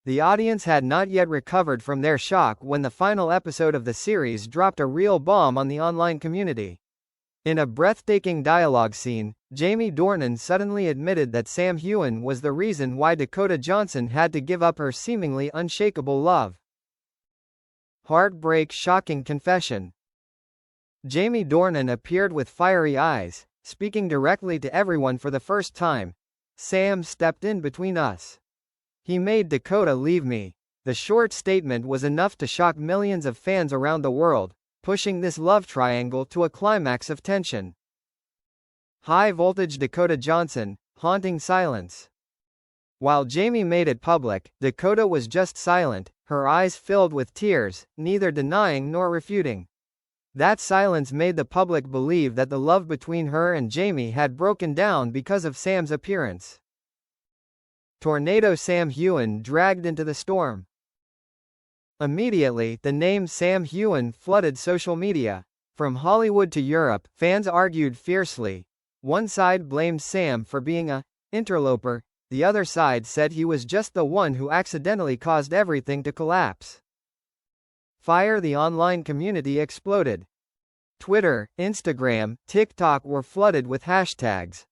The audience had not yet recovered from their shock when the final episode of the series dropped a real bomb on the online community. In a breathtaking dialogue scene, Jamie Dornan suddenly admitted that Sam Heughan was the reason why Dakota Johnson had to give up her seemingly unshakable love. Heartbreak shocking confession. Jamie Dornan appeared with fiery eyes, speaking directly to everyone for the first time. Sam stepped in between us. He made Dakota leave me. The short statement was enough to shock millions of fans around the world, pushing this love triangle to a climax of tension. High voltage Dakota Johnson, haunting silence. While Jamie made it public, Dakota was just silent, her eyes filled with tears, neither denying nor refuting. That silence made the public believe that the love between her and Jamie had broken down because of Sam's appearance. Tornado Sam Heughan dragged into the storm. Immediately, the name Sam Heughan flooded social media. From Hollywood to Europe, fans argued fiercely. One side blamed Sam for being a interloper, the other side said he was just the one who accidentally caused everything to collapse. Fire. The online community exploded. Twitter, Instagram, TikTok were flooded with hashtags.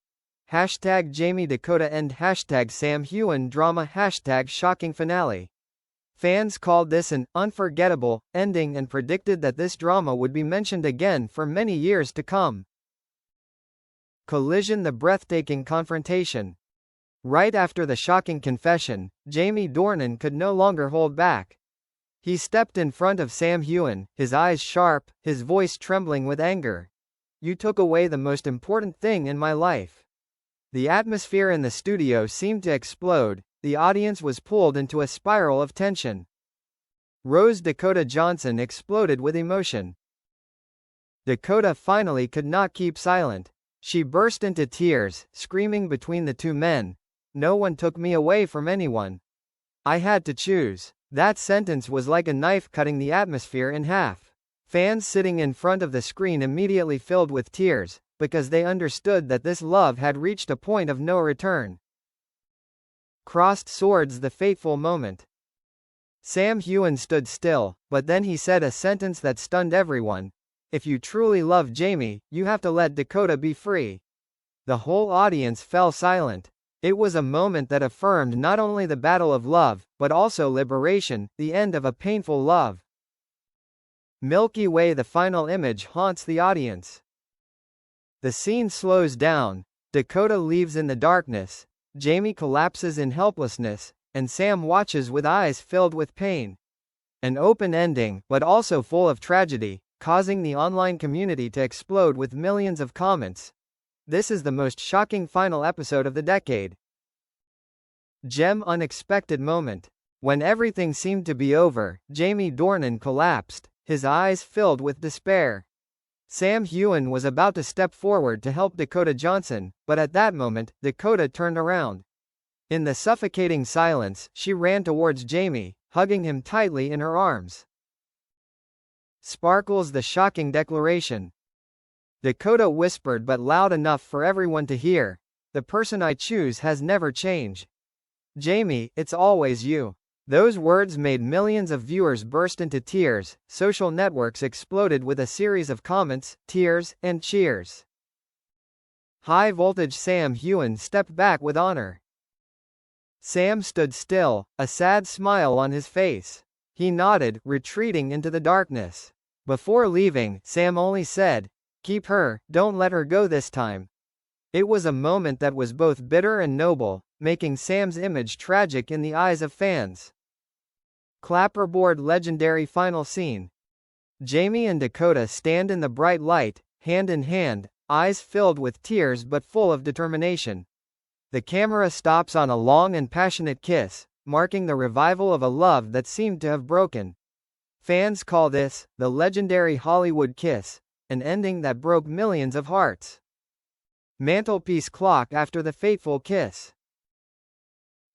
Hashtag Jamie Dakota End, hashtag Sam Heughan drama, hashtag shocking finale. Fans called this an unforgettable ending and predicted that this drama would be mentioned again for many years to come. Collision. The breathtaking confrontation. Right after the shocking confession, Jamie Dornan could no longer hold back. He stepped in front of Sam Heughan, his eyes sharp, his voice trembling with anger. "You took away the most important thing in my life." The atmosphere in the studio seemed to explode. The audience was pulled into a spiral of tension. Rose. Dakota Johnson exploded with emotion. Dakota finally could not keep silent. She burst into tears, screaming between the two men, "No one took me away from anyone. I had to choose." That sentence was like a knife cutting the atmosphere in half. Fans sitting in front of the screen immediately filled with tears, because they understood that this love had reached a point of no return. Crossed swords. The fateful moment. Sam Heughan stood still, but then he said a sentence that stunned everyone. "If you truly love Jamie, you have to let Dakota be free." The whole audience fell silent. It was a moment that affirmed not only the battle of love, but also liberation, the end of a painful love. Milky Way. The final image haunts the audience. The scene slows down. Dakota leaves in the darkness. Jamie collapses in helplessness, and Sam watches with eyes filled with pain. An open ending, but also full of tragedy, causing the online community to explode with millions of comments. This is the most shocking final episode of the decade. Gem. Unexpected moment. When everything seemed to be over, Jamie Dornan collapsed, his eyes filled with despair. Sam Heughan was about to step forward to help Dakota Johnson, but at that moment, Dakota turned around. In the suffocating silence, she ran towards Jamie, hugging him tightly in her arms. Sparkles. The shocking declaration. Dakota whispered, but loud enough for everyone to hear, "The person I choose has never changed. Jamie, it's always you." Those words made millions of viewers burst into tears. Social networks exploded with a series of comments, tears, and cheers. High voltage. Sam Heughan stepped back with honor. Sam stood still, a sad smile on his face. He nodded, retreating into the darkness. Before leaving, Sam only said, "Keep her, don't let her go this time." It was a moment that was both bitter and noble, making Sam's image tragic in the eyes of fans. Clapperboard. Legendary final scene. Jamie and Dakota stand in the bright light, hand in hand, eyes filled with tears but full of determination. The camera stops on a long and passionate kiss, marking the revival of a love that seemed to have broken. Fans call this the legendary Hollywood kiss, an ending that broke millions of hearts. Mantelpiece clock. After the fateful kiss,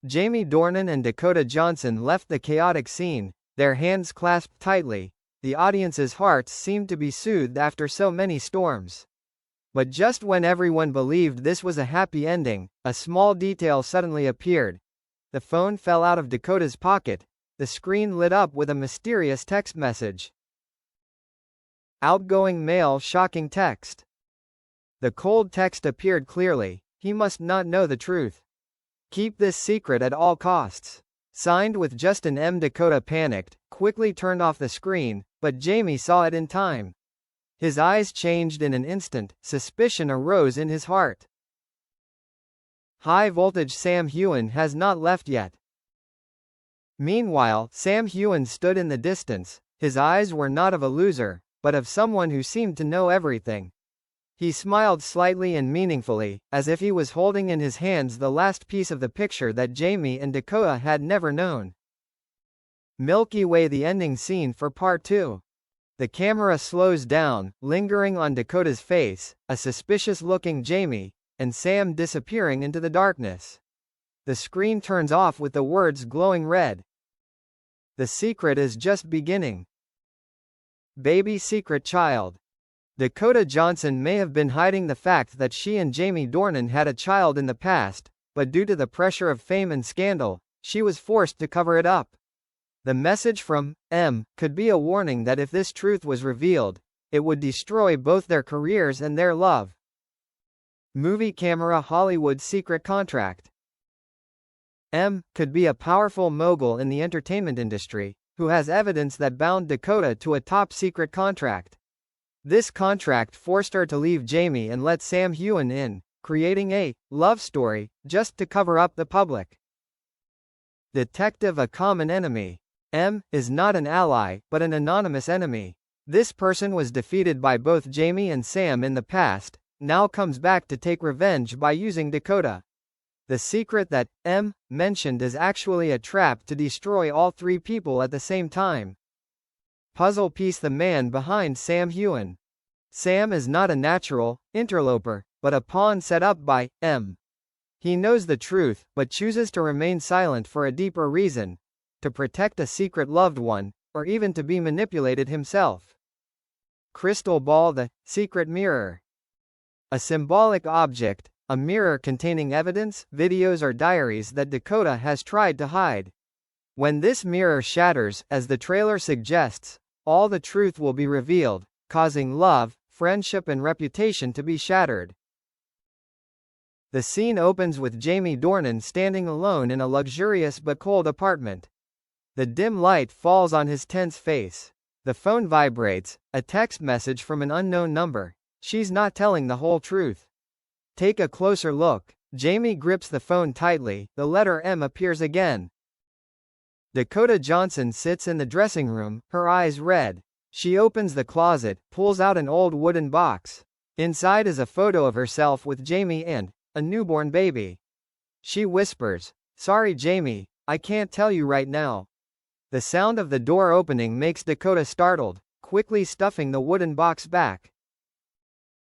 Jamie Dornan and Dakota Johnson left the chaotic scene, their hands clasped tightly. The audience's hearts seemed to be soothed after so many storms. But just when everyone believed this was a happy ending, a small detail suddenly appeared. The phone fell out of Dakota's pocket. The screen lit up with a mysterious text message. Outgoing mail, shocking text. The cold text appeared clearly. He must not know the truth. Keep this secret at all costs. Signed with just an M. Dakota panicked, quickly turned off the screen, but Jamie saw it in time. His eyes changed in an instant. Suspicion arose in his heart. High voltage Sam Heughan has not left yet. Meanwhile, Sam Heughan stood in the distance. His eyes were not of a loser, but of someone who seemed to know everything. He smiled slightly and meaningfully, as if he was holding in his hands the last piece of the picture that Jamie and Dakota had never known. Milky Way, the ending scene for Part 2. The camera slows down, lingering on Dakota's face, a suspicious-looking Jamie, and Sam disappearing into the darkness. The screen turns off with the words glowing red. The secret is just beginning. Baby secret child. Dakota Johnson may have been hiding the fact that she and Jamie Dornan had a child in the past, but due to the pressure of fame and scandal, she was forced to cover it up. The message from M could be a warning that if this truth was revealed, it would destroy both their careers and their love. Movie camera Hollywood secret contract. M could be a powerful mogul in the entertainment industry, who has evidence that bound Dakota to a top-secret contract. This contract forced her to leave Jamie and let Sam Heughan in, creating a love story just to cover up the public. Detective, a common enemy. M is not an ally, but an anonymous enemy. This person was defeated by both Jamie and Sam in the past, now comes back to take revenge by using Dakota. The secret that M mentioned is actually a trap to destroy all three people at the same time. Puzzle piece, the man behind Sam Heughan. Sam is not a natural interloper, but a pawn set up by M. He knows the truth, but chooses to remain silent for a deeper reason, to protect a secret loved one, or even to be manipulated himself. Crystal ball, the secret mirror. A symbolic object, a mirror containing evidence, videos or diaries that Dakota has tried to hide. When this mirror shatters, as the trailer suggests, all the truth will be revealed, causing love, friendship and reputation to be shattered. The scene opens with Jamie Dornan standing alone in a luxurious but cold apartment. The dim light falls on his tense face. The phone vibrates, a text message from an unknown number. She's not telling the whole truth. Take a closer look. Jamie grips the phone tightly. The letter M appears again. Dakota Johnson sits in the dressing room, her eyes red. She opens the closet, pulls out an old wooden box. Inside is a photo of herself with Jamie and a newborn baby. She whispers, "Sorry, Jamie, I can't tell you right now." The sound of the door opening makes Dakota startled, quickly stuffing the wooden box back.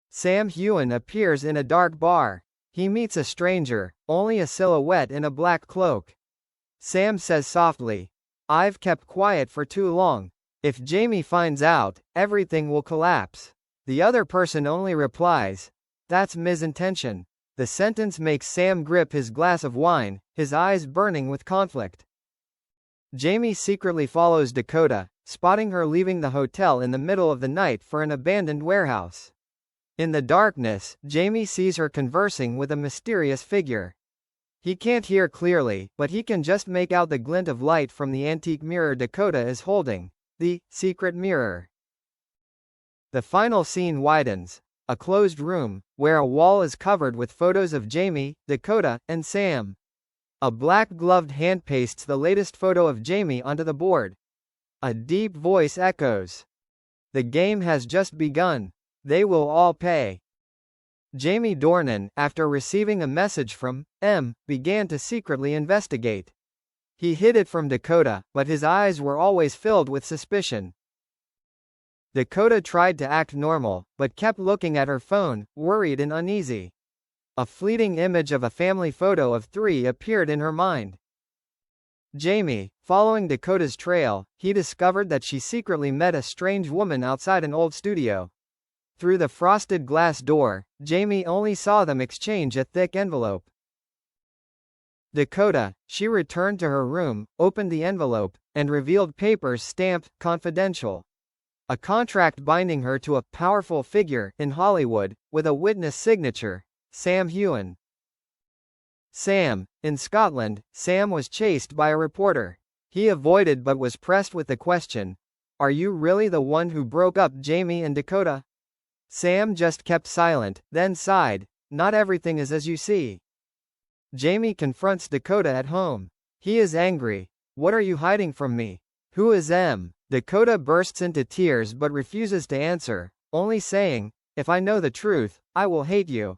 Sam Heughan appears in a dark bar. He meets a stranger, only a silhouette in a black cloak. Sam says softly, "I've kept quiet for too long. If Jamie finds out, everything will collapse." The other person only replies, "That's misintention." The sentence makes Sam grip his glass of wine, his eyes burning with conflict. Jamie secretly follows Dakota, spotting her leaving the hotel in the middle of the night for an abandoned warehouse. In the darkness, Jamie sees her conversing with a mysterious figure. He can't hear clearly, but he can just make out the glint of light from the antique mirror Dakota is holding, the secret mirror. The final scene widens. A closed room, where a wall is covered with photos of Jamie, Dakota, and Sam. A black-gloved hand pastes the latest photo of Jamie onto the board. A deep voice echoes, "The game has just begun. They will all pay." Jamie Dornan, after receiving a message from M, began to secretly investigate. He hid it from Dakota, but his eyes were always filled with suspicion. Dakota tried to act normal, but kept looking at her phone, worried and uneasy. A fleeting image of a family photo of three appeared in her mind. Jamie, following Dakota's trail, he discovered that she secretly met a strange woman outside an old studio. Through the frosted glass door, Jamie only saw them exchange a thick envelope. Dakota, she returned to her room, opened the envelope, and revealed papers stamped, confidential. A contract binding her to a powerful figure in Hollywood, with a witness signature, Sam Heughan. Sam. In Scotland, Sam was chased by a reporter. He avoided but was pressed with the question, "Are you really the one who broke up Jamie and Dakota?" Sam just kept silent, then sighed, "Not everything is as you see." Jamie confronts Dakota at home. He is angry. "What are you hiding from me? Who is M?" Dakota bursts into tears but refuses to answer, only saying, "If I know the truth, I will hate you."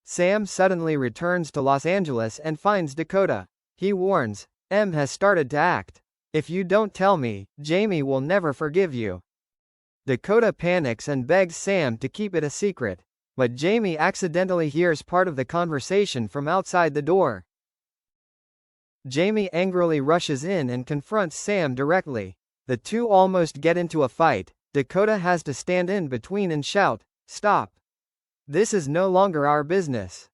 Sam suddenly returns to Los Angeles and finds Dakota. He warns, "M has started to act. If you don't tell me, Jamie will never forgive you." Dakota panics and begs Sam to keep it a secret. But Jamie accidentally hears part of the conversation from outside the door. Jamie angrily rushes in and confronts Sam directly. The two almost get into a fight. Dakota has to stand in between and shout, "Stop. This is no longer our business."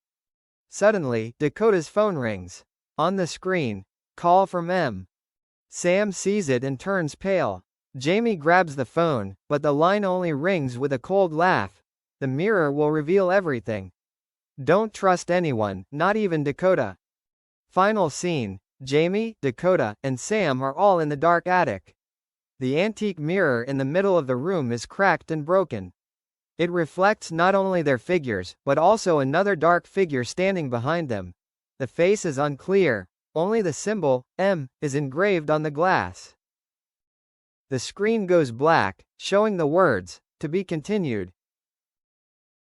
Suddenly, Dakota's phone rings. On the screen, "Call from M." Sam sees it and turns pale. Jamie grabs the phone, but the line only rings with a cold laugh. "The mirror will reveal everything. Don't trust anyone, not even Dakota." Final scene. Jamie, Dakota, and Sam are all in the dark attic. The antique mirror in the middle of the room is cracked and broken. It reflects not only their figures, but also another dark figure standing behind them. The face is unclear, only the symbol, M, is engraved on the glass. The screen goes black, showing the words, "To be continued."